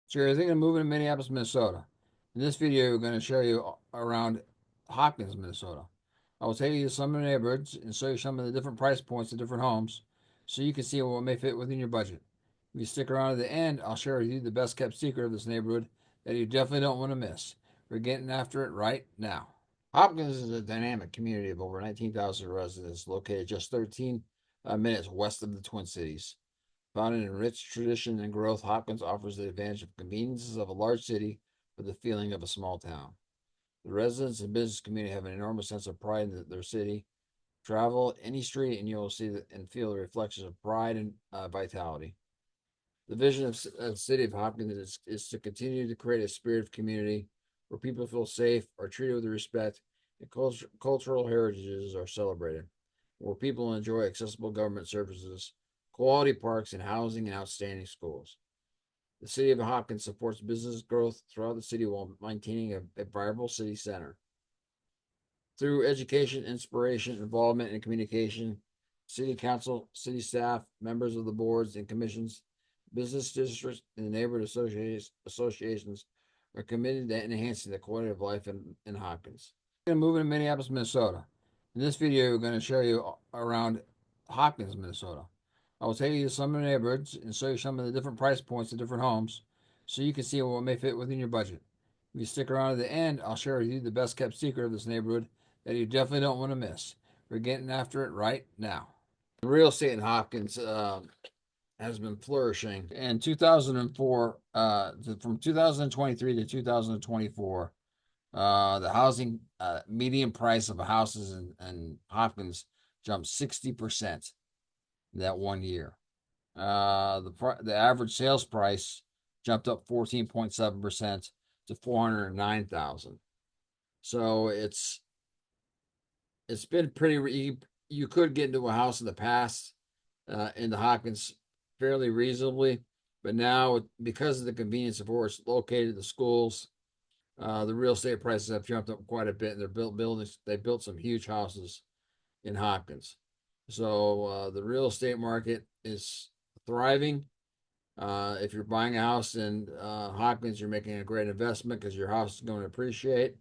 So you're thinking of moving to Minneapolis, Minnesota. In this video, we're going to show you around Hopkins, Minnesota. I will take you to some of the neighborhoods and show you some of the different price points of different homes so you can see what may fit within your budget. If you stick around to the end, I'll share with you the best kept secret of this neighborhood that you definitely don't want to miss. We're getting after it right now. Hopkins is a dynamic community of over 19,000 residents located just 13 minutes west of the Twin Cities. Founded in rich tradition and growth, Hopkins offers the advantage of conveniences of a large city with the feeling of a small town. The residents and business community have an enormous sense of pride in their city. Travel any street and you'll see and feel the reflections of pride and vitality. The vision of the city of Hopkins is to continue to create a spirit of community where people feel safe, are treated with respect, and cultural heritages are celebrated, where people enjoy accessible government services, quality parks and housing, and outstanding schools. The city of Hopkins supports business growth throughout the city while maintaining a vibrant city center. Through education, inspiration, involvement, and communication, city council, city staff, members of the boards and commissions, business districts, and the neighborhood associations are committed to enhancing the quality of life in Hopkins. We're going to move into Minneapolis, Minnesota. In this video, we're going to show you around Hopkins, Minnesota. I will take you to some of the neighborhoods and show you some of the different price points of different homes so you can see what may fit within your budget. If you stick around to the end, I'll share with you the best kept secret of this neighborhood that you definitely don't want to miss. We're getting after it right now. The real estate in Hopkins has been flourishing. In 2004, from 2023 to 2024, the housing median price of houses in Hopkins jumped 60% that 1 year. The average sales price jumped up 14.7% to 409,000. So it's been pretty. You could get into a house in the past in the Hopkins fairly reasonably, but now because of the convenience of where it's located, the schools, the real estate prices have jumped up quite a bit, and they're buildings. They built some huge houses in Hopkins, so the real estate market is thriving. If you're buying a house in Hopkins, you're making a great investment because your house is going to appreciate.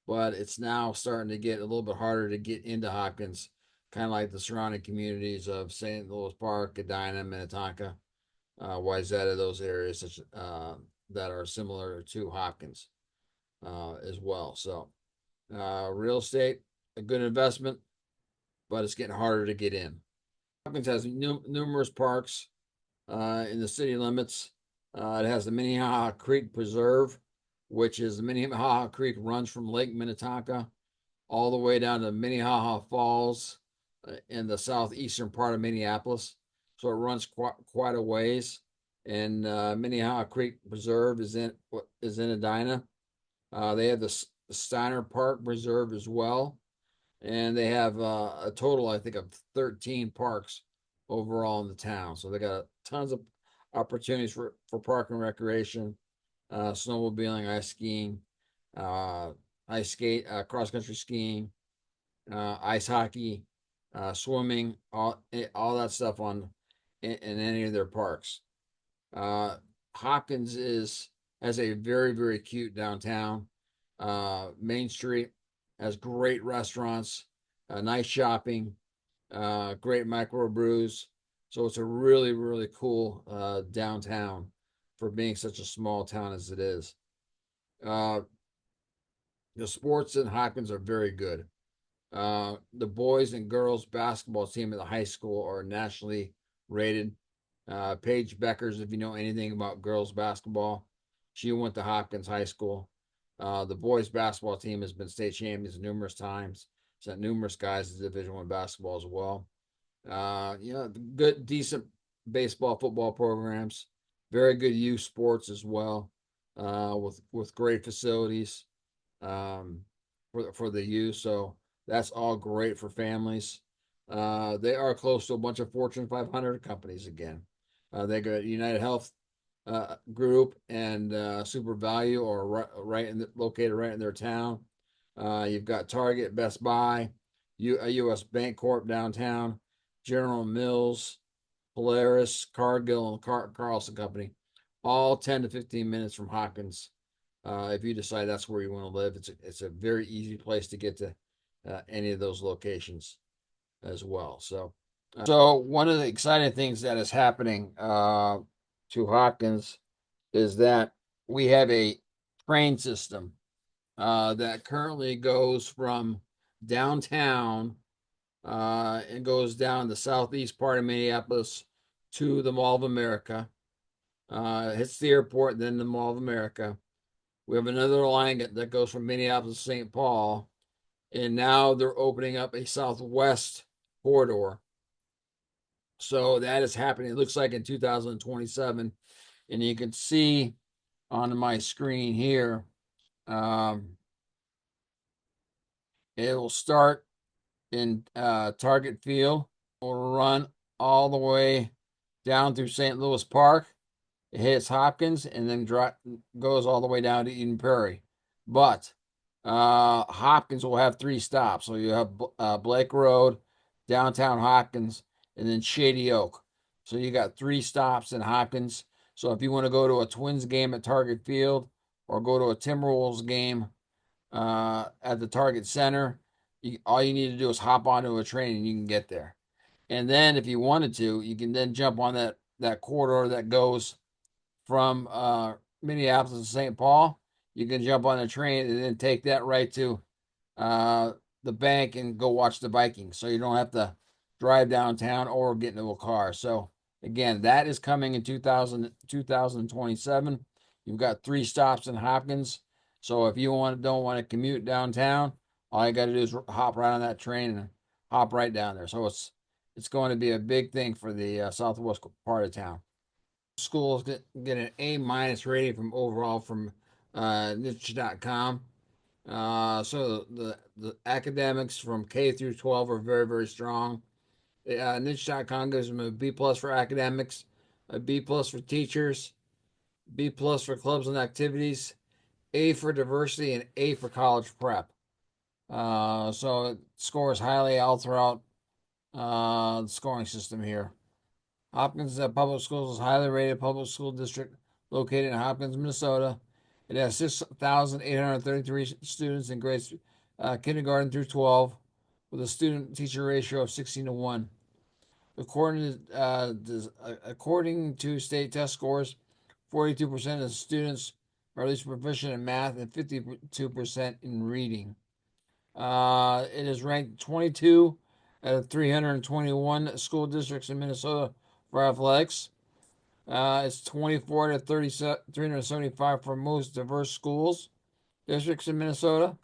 But it's now starting to get a little bit harder to get into Hopkins, kind of like the surrounding communities of St. Louis Park, Edina, Minnetonka, Wayzata, those areas that are similar to Hopkins as well. So, real estate, a good investment, but it's getting harder to get in. Hopkins has numerous parks in the city limits. It has the Minnehaha Creek Preserve, which is the Minnehaha Creek runs from Lake Minnetonka all the way down to Minnehaha Falls in the southeastern part of Minneapolis. So it runs quite a ways. And Minnehaha Creek Preserve is in Edina. They have the Steiner Park Preserve as well, and they have a total, I think, of 13 parks overall in the town. So they got tons of opportunities for park and recreation, snowmobiling, ice skiing, ice skate, cross country skiing, ice hockey, swimming, all that stuff in any of their parks. Hopkins has a very cute downtown. Main Street has great restaurants, nice shopping, great microbrews. So it's a really cool downtown for being such a small town as it is. Uh, the sports in Hopkins are very good. The boys and girls basketball team at the high school are nationally rated. Paige Beckers, if you know anything about girls basketball, she went to Hopkins High School. The boys basketball team has been state champions numerous times. Sent numerous guys to Division One basketball as well. Good, decent baseball, football programs. Very good youth sports as well, with great facilities um, for the youth. So that's all great for families. They are close to a bunch of Fortune 500 companies again. They got United Health Group and Super Value are located right in their town. You've got Target, Best Buy, U.S. Bank Corp downtown, General Mills, Polaris, Cargill, and Carlson Company, all 10 to 15 minutes from Hopkins. If you decide that's where you want to live, it's a very easy place to get to any of those locations as well. So one of the exciting things that is happening to Hopkins is that we have a train system that currently goes from downtown and goes down the southeast part of Minneapolis to the Mall of America. Hits the airport, then the Mall of America. We have another line that goes from Minneapolis to St. Paul, and now they're opening up a southwest corridor. So that is happening. It looks like in 2027, and you can see on my screen here. It will start in Target Field. Will run all the way down through St. Louis Park. It hits Hopkins and then goes all the way down to Eden Prairie. But Hopkins will have 3 stops. So you have Blake Road, downtown Hopkins, and then Shady Oak. So you got 3 stops in Hopkins. So if you want to go to a Twins game at Target Field or go to a Timberwolves game at the Target Center, all you need to do is hop onto a train and you can get there. And then if you wanted to, you can then jump on that corridor that goes from Minneapolis to St. Paul. You can jump on a train and then take that right to the bank and go watch the Vikings. So you don't have to drive downtown or get into a car. So again, that is coming in 2027. You've got 3 stops in Hopkins. So if you don't want to commute downtown, all you got to do is hop right on that train and hop right down there. So it's going to be a big thing for the southwest part of town. Schools get an A- rating from overall from niche.com. So the academics from K through 12 are very, very strong. Niche.com gives them a B plus for academics, a B plus for teachers, B plus for clubs and activities, A for diversity, and A for college prep. So it scores highly all throughout the scoring system here. Hopkins Public Schools is a highly rated public school district located in Hopkins, Minnesota. It has 6,833 students in grades kindergarten through 12, with a student-teacher ratio of 16 to 1. According to state test scores, 42% of students are at least proficient in math and 52% in reading. It is ranked 22 out of 321 school districts in Minnesota for athletics. It's 24 to 375 for most diverse schools districts in Minnesota.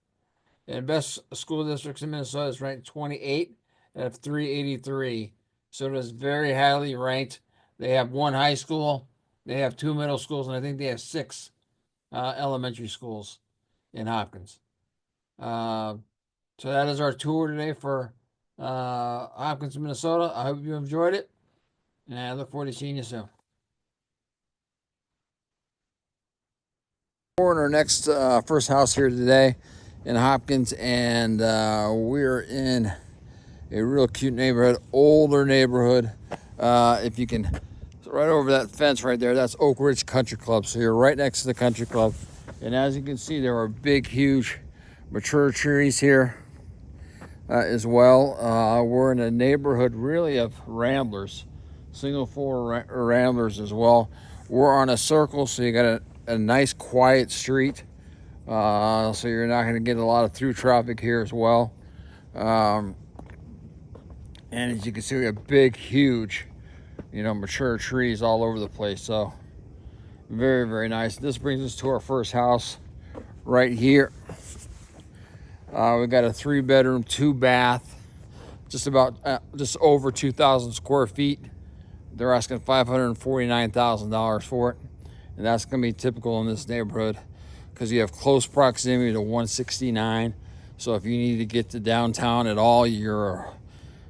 And best school districts in Minnesota is ranked 28 out of 383. So it is very highly ranked. They have 1 high school, they have 2 middle schools, and I think they have 6 elementary schools in Hopkins. So that is our tour today for Hopkins, Minnesota. I hope you enjoyed it, and I look forward to seeing you soon. We're in our next first house here today in Hopkins, and we're in a real cute neighborhood, older neighborhood. If you can, right over that fence right there, that's Oak Ridge Country Club. So you're right next to the country club, and as you can see, there are big, huge, mature trees here as well. We're in a neighborhood really of ramblers, single floor ramblers as well. We're on a circle, so you got a nice quiet street, so you're not going to get a lot of through traffic here as well. And as you can see, we have big, huge, mature trees all over the place. So very, very nice. This brings us to our first house right here. We got a 3-bedroom, 2-bath, just over 2,000 square feet. They're asking $549,000 for it, and that's going to be typical in this neighborhood because you have close proximity to 169. So if you need to get to downtown at all, you're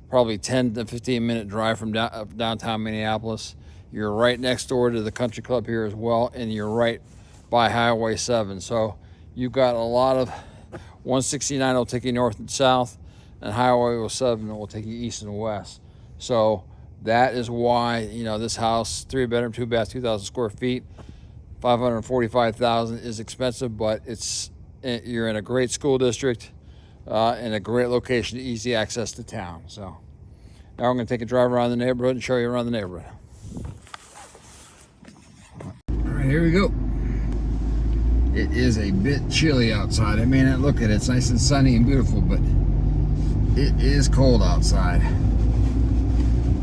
probably 10 to 15 minute drive from downtown Minneapolis. You're right next door to the country club here as well, and you're right by Highway 7. So you've got a lot of 169 will take you north and south, and Highway 7 will take you east and west. So that is why, this house, 3-bedroom, 2-bath, 2,000 square feet, $545,000 is expensive, but you're in a great school district, in a great location, easy access to town. So now I'm going to take a drive around the neighborhood and show you around the neighborhood. All right, here we go. It is a bit chilly outside. I may not look at it. It's nice and sunny and beautiful, but it is cold outside.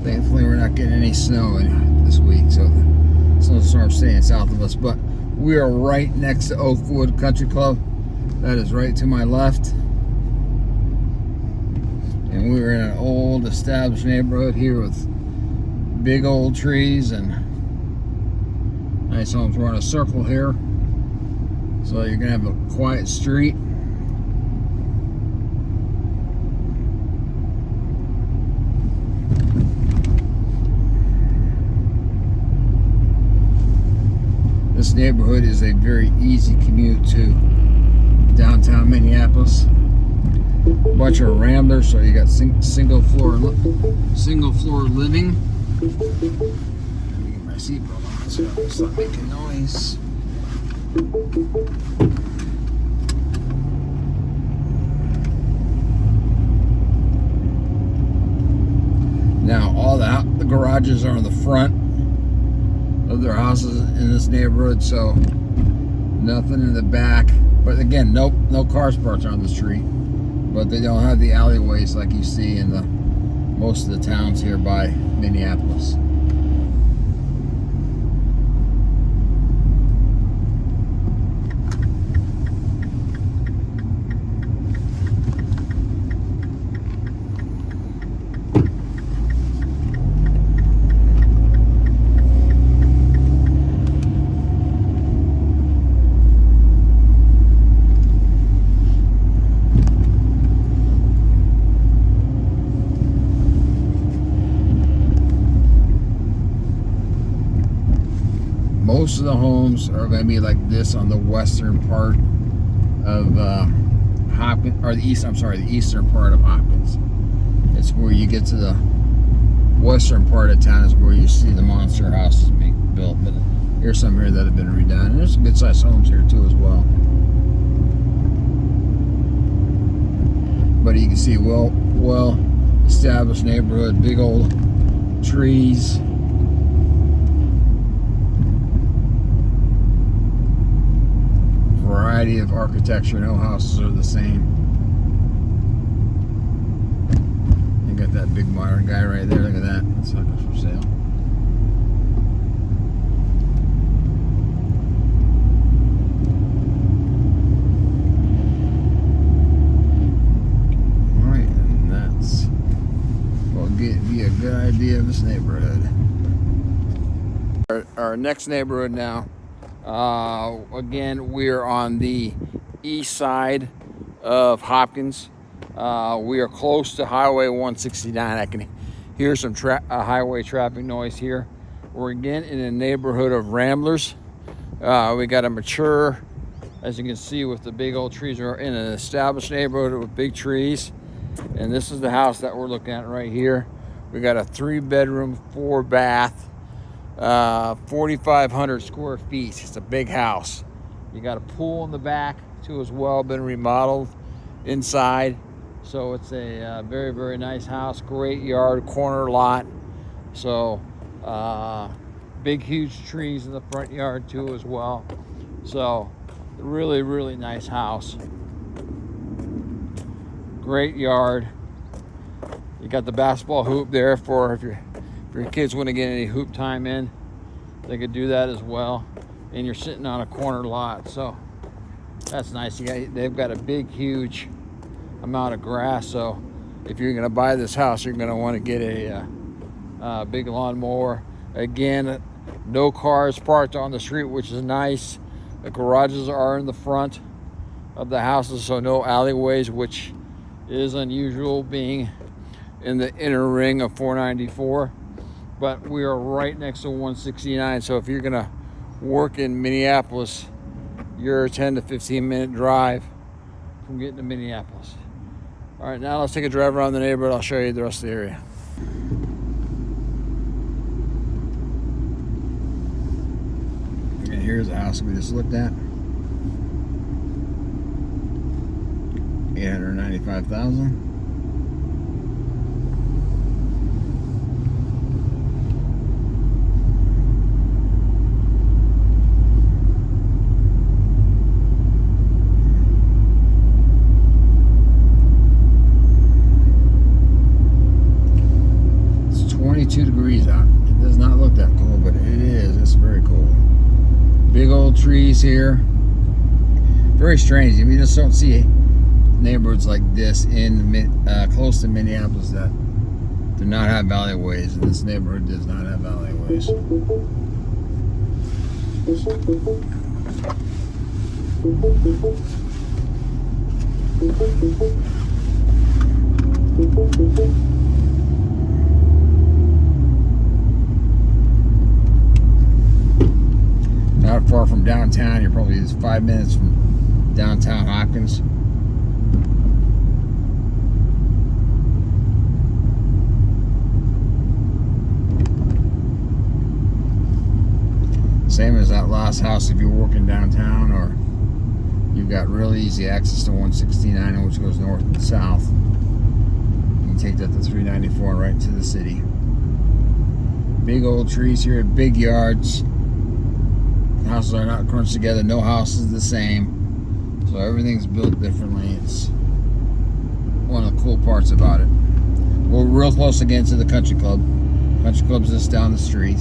Thankfully, we're not getting any snow this week, so the snowstorm's staying south of us. But we are right next to Oakwood Country Club. That is right to my left. And we're in an old established neighborhood here with big old trees and nice homes. We're on a circle here, so you're gonna have a quiet street. This neighborhood is a very easy commute to downtown Minneapolis. A bunch of ramblers, so you got single floor living. Let me get my seatbelt on so I don't stop making noise. Now all the garages are in the front of their houses in this neighborhood, so nothing in the back. But again, no cars parked on the street, but they don't have the alleyways like you see in most of the towns here by Minneapolis. Most of the homes are going to be like this on the western part of Hopkins, or the eastern part of Hopkins. It's where you get to the western part of town is where you see the monster houses being built. But here's some here that have been redone. And there's some good sized homes here too as well. But you can see well established neighborhood, big old trees. Variety of architecture. No houses are the same. You got that big modern guy right there. Look at that. That's not for sale. Alright, and that's will give you a good idea of this neighborhood. Our next neighborhood now. Again, we're on the east side of Hopkins. We are close to Highway 169. I can hear some highway traffic noise here. We're again in a neighborhood of ramblers. We got a mature, as you can see, with the big old trees. We're in an established neighborhood with big trees. And this is the house that we're looking at right here. We got a 3-bedroom, 4-bath. 4,500 square feet. It's a big house. You got a pool in the back too as well, been remodeled inside. So it's a very, very nice house. Great yard, corner lot. So big, huge trees in the front yard too as well. So really, really nice house. Great yard. You got the basketball hoop there for if your kids want to get any hoop time in, they could do that as well. And you're sitting on a corner lot, so that's nice. They've got a big, huge amount of grass. So if you're going to buy this house, you're going to want to get a big lawnmower. Again, no cars parked on the street, which is nice. The garages are in the front of the houses, so no alleyways, which is unusual being in the inner ring of 494. But we are right next to 169, so if you're gonna work in Minneapolis, you're a 10 to 15 minute drive from getting to Minneapolis. All right, now let's take a drive around the neighborhood. I'll show you the rest of the area. And here's a house we just looked at. 895,000. It's 22 degrees out. It does not look that cold, but it is. It's very cold. Big old trees here. Very strange. You just don't see neighborhoods like this in close to Minneapolis that do not have alleyways, and this neighborhood does not have alleyways. Not far from downtown. You're probably 5 minutes from downtown Hopkins. Same as that last house if you're working downtown, or you've got real easy access to 169, which goes north and south. You can take that to 394 right into the city. Big old trees here, big yards. Houses are not crunched together. No house is the same. So everything's built differently. It's one of the cool parts about it. We're real close again to the country club. Country club's just down the street.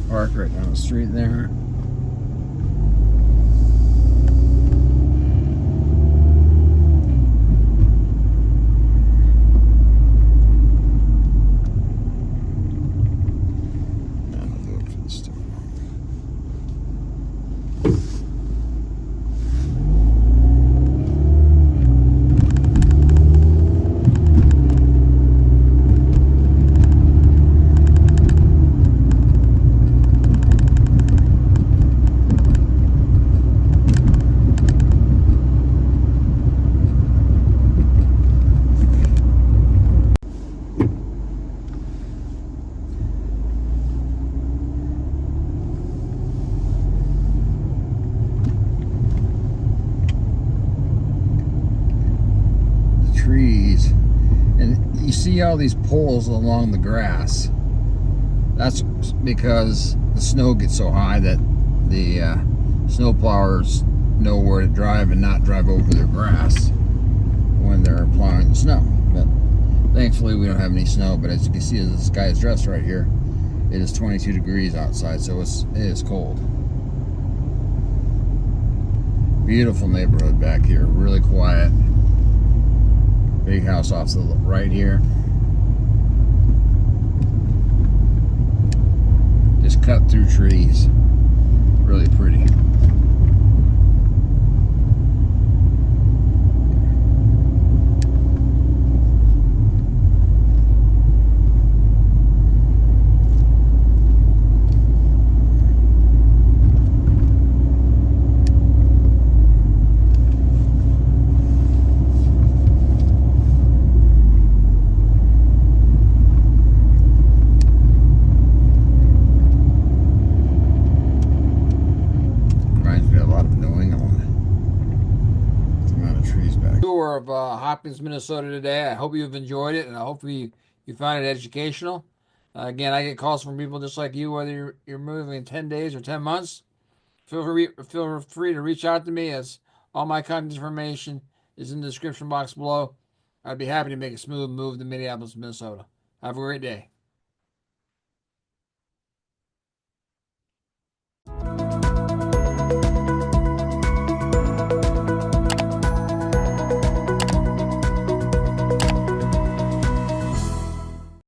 Park right down the street there. Trees, and you see all these poles along the grass. That's because the snow gets so high that the snow plowers know where to drive and not drive over their grass when they're plowing the snow. But thankfully we don't have any snow, but as you can see, as the sky is dressed right here, it is 22 degrees outside, so it is cold. Beautiful neighborhood back here, really quiet. Big house off to the right here. Just cut through trees. Really pretty. Tour of Hopkins, Minnesota today. I hope you've enjoyed it, and I hope you find it educational. Again, I get calls from people just like you, whether you're moving in 10 days or 10 months. Feel free to reach out to me, as all my contact information is in the description box below. I'd be happy to make a smooth move to Minneapolis, Minnesota. Have a great day.